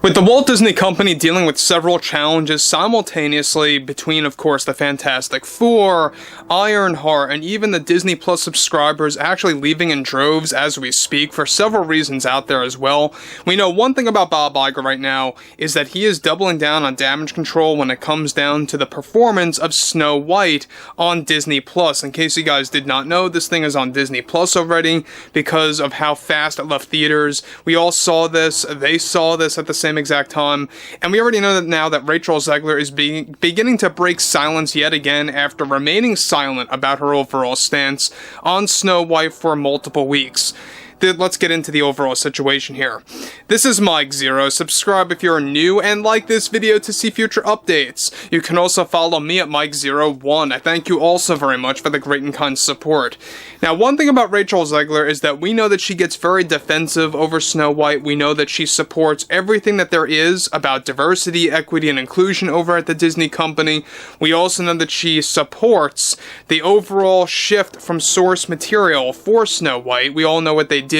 With the Walt Disney Company dealing with several challenges simultaneously between, of course, the Fantastic Four, Ironheart, and even the Disney Plus subscribers actually leaving in droves as we speak for several reasons out there as well, we know one thing about Bob Iger right now is that he is doubling down on damage control when it comes down to the performance of Snow White on Disney Plus. In case you guys did not know, this thing is on Disney Plus already because of how fast it left theaters. We all saw this, they saw this at the same exact time, and we already know that now that Rachel Zegler is beginning to break silence yet again after remaining silent about her overall stance on Snow White for multiple weeks. Let's get into the overall situation here. This is Mike Zero. Subscribe if you're new and like this video to see future updates. You can also follow me at Mike01. I thank you also very much for the great and kind support. Now, one thing about Rachel Zegler is that we know that she gets very defensive over Snow White. We know that she supports everything that there is about diversity, equity, and inclusion over at the Disney Company. We also know that she supports the overall shift from source material for Snow White. We all know what they did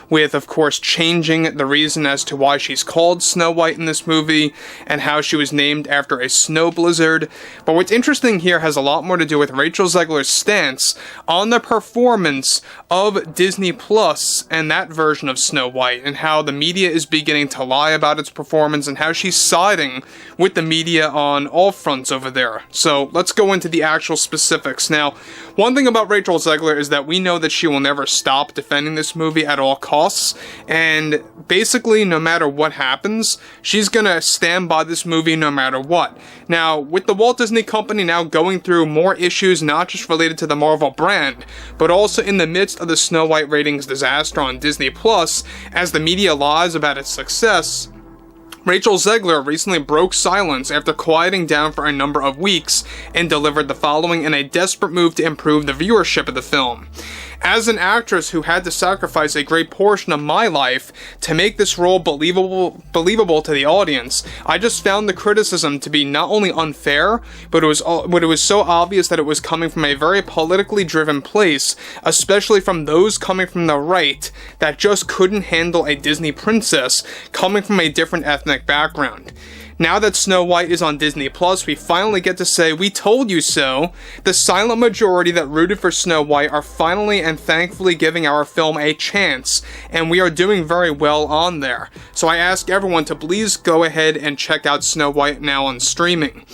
with, of course, changing the reason as to why she's called Snow White in this movie and how she was named after a snow blizzard. But what's interesting here has a lot more to do with Rachel Zegler's stance on the performance of Disney Plus and that version of Snow White, and how the media is beginning to lie about its performance and how she's siding with the media on all fronts over there. So let's go into the actual specifics. Now, one thing about Rachel Zegler is that we know that she will never stop defending this movie at all costs, and basically no matter what happens, she's gonna stand by this movie no matter what. Now, with the Walt Disney Company now going through more issues not just related to the Marvel brand, but also in the midst of the Snow White ratings disaster on Disney Plus, as the media lies about its success, Rachel Zegler recently broke silence after quieting down for a number of weeks and delivered the following in a desperate move to improve the viewership of the film. As an actress who had to sacrifice a great portion of my life to make this role believable to the audience, I just found the criticism to be not only unfair, but it was so obvious that it was coming from a very politically driven place, especially from those coming from the right that just couldn't handle a Disney princess coming from a different ethnic background. Now that Snow White is on Disney Plus, we finally get to say, "We told you so." The silent majority that rooted for Snow White are finally and thankfully giving our film a chance, and we are doing very well on there. So I ask everyone to please go ahead and check out Snow White now on streaming.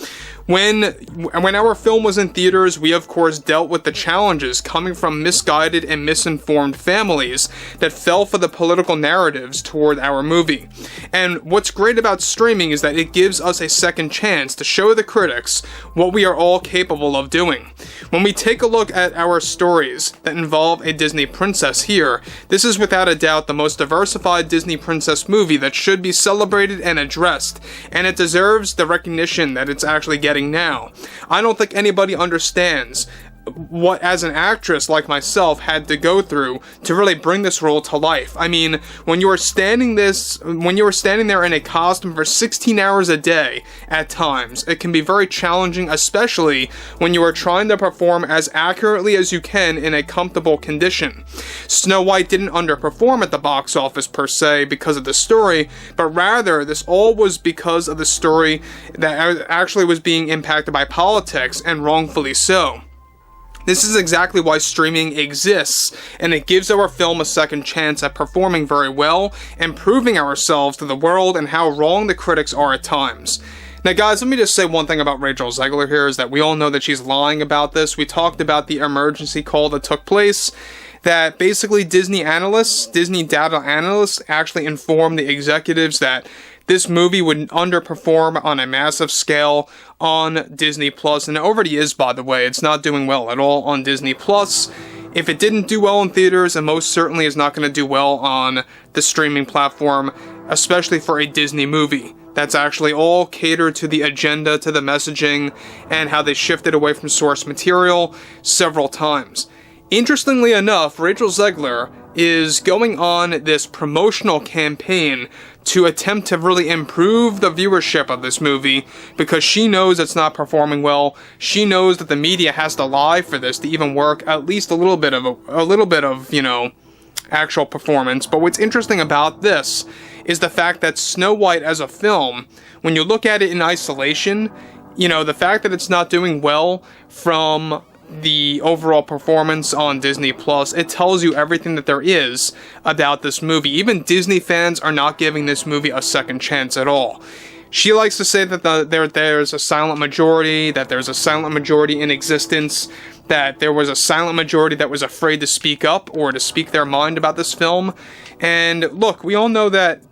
When our film was in theaters, we of course dealt with the challenges coming from misguided and misinformed families that fell for the political narratives toward our movie. And what's great about streaming is that it gives us a second chance to show the critics what we are all capable of doing. When we take a look at our stories that involve a Disney princess here, this is without a doubt the most diversified Disney princess movie that should be celebrated and addressed, and it deserves the recognition that it's actually getting now. I don't think anybody understands what, as an actress like myself, had to go through to really bring this role to life. I mean, when you are standing there in a costume for 16 hours a day at times, it can be very challenging, especially when you are trying to perform as accurately as you can in a comfortable condition. Snow White didn't underperform at the box office per se because of the story, but rather this all was because of the story that actually was being impacted by politics, and wrongfully so. This is exactly why streaming exists, and it gives our film a second chance at performing very well and proving ourselves to the world and how wrong the critics are at times. Now guys, let me just say one thing about Rachel Zegler here, is that we all know that she's lying about this. We talked about the emergency call that took place, that basically Disney data analysts actually informed the executives that this movie would underperform on a massive scale on Disney Plus, and it already is, by the way. It's not doing well at all on Disney Plus. If it didn't do well in theaters, it most certainly is not going to do well on the streaming platform, especially for a Disney movie. That's actually all catered to the agenda, to the messaging, and how they shifted away from source material several times. Interestingly enough, Rachel Zegler is going on this promotional campaign to attempt to really improve the viewership of this movie, because she knows it's not performing well. She knows that the media has to lie for this to even work at least a little bit of, you know, actual performance. But what's interesting about this is the fact that Snow White as a film, when you look at it in isolation, you know, the fact that it's not doing well from the overall performance on Disney Plus, it tells you everything that there is about this movie. Even Disney fans are not giving this movie a second chance at all. She likes to say that there's a silent majority, that there's a silent majority in existence, that there was a silent majority that was afraid to speak up or to speak their mind about this film. And look, we all know that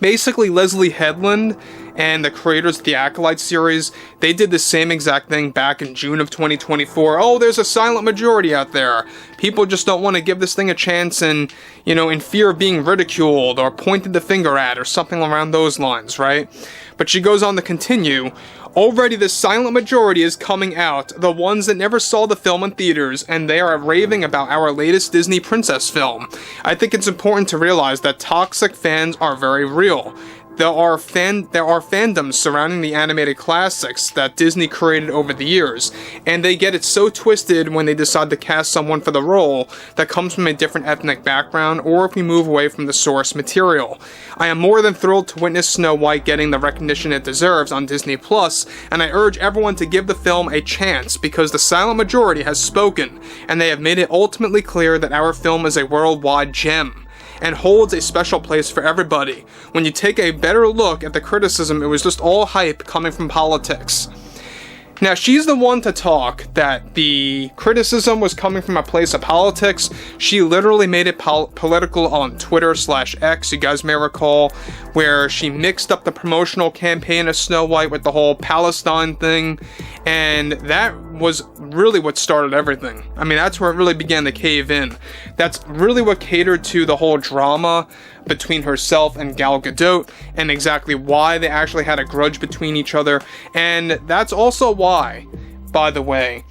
basically Leslie Headland and the creators of the Acolyte series, they did the same exact thing back in June of 2024. Oh, there's a silent majority out there. People just don't want to give this thing a chance and, you know, in fear of being ridiculed or pointed the finger at or something around those lines, right? But she goes on to continue. Already the silent majority is coming out, the ones that never saw the film in theaters, and they are raving about our latest Disney princess film. I think it's important to realize that toxic fans are very real. There are fandoms surrounding the animated classics that Disney created over the years, and they get it so twisted when they decide to cast someone for the role that comes from a different ethnic background, or if we move away from the source material. I am more than thrilled to witness Snow White getting the recognition it deserves on Disney Plus, and I urge everyone to give the film a chance because the silent majority has spoken, and they have made it ultimately clear that our film is a worldwide gem and holds a special place for everybody. When you take a better look at the criticism, it was just all hype coming from politics. Now, she's the one to talk that the criticism was coming from a place of politics. She literally made it political on Twitter/X, you guys may recall, where she mixed up the promotional campaign of Snow White with the whole Palestine thing, and that was really what started everything. I mean, that's where it really began to cave in. That's really what catered to the whole drama between herself and Gal Gadot, and exactly why they actually had a grudge between each other. And that's also why, by the way,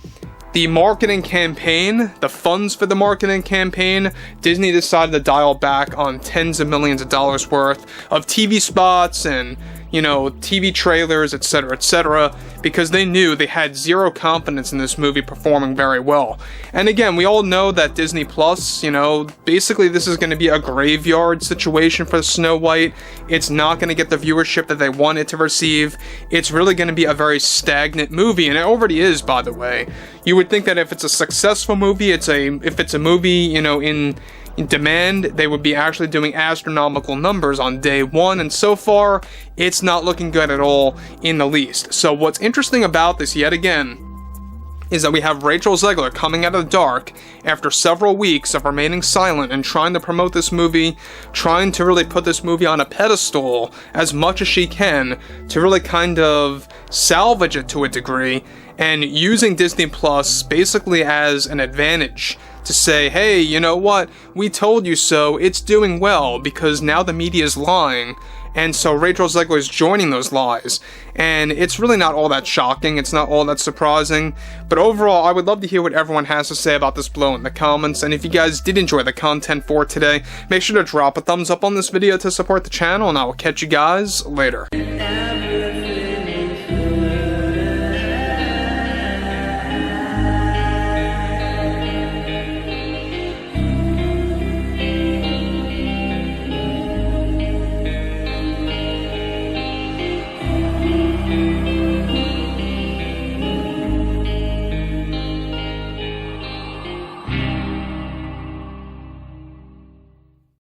the marketing campaign, the funds for the marketing campaign, Disney decided to dial back on tens of millions of dollars worth of TV spots and, you know, TV trailers, etc., because they knew they had zero confidence in this movie performing very well. And again, we all know that Disney Plus, you know, basically this is going to be a graveyard situation for Snow White. It's not going to get the viewership that they want it to receive. It's really going to be a very stagnant movie, and it already is, by the way. You would think that if it's a successful movie, if it's a movie, you know, in demand, they would be actually doing astronomical numbers on day one, and so far, it's not looking good at all in the least. So what's interesting about this, yet again, is that we have Rachel Zegler coming out of the dark after several weeks of remaining silent and trying to promote this movie, trying to really put this movie on a pedestal as much as she can to really kind of salvage it to a degree, and using Disney Plus basically as an advantage to say, hey, you know what, we told you so, it's doing well, because now the media is lying, and so Rachel Zegler is joining those lies, and it's really not all that shocking, it's not all that surprising, but overall, I would love to hear what everyone has to say about this below in the comments, and if you guys did enjoy the content for today, make sure to drop a thumbs up on this video to support the channel, and I will catch you guys later.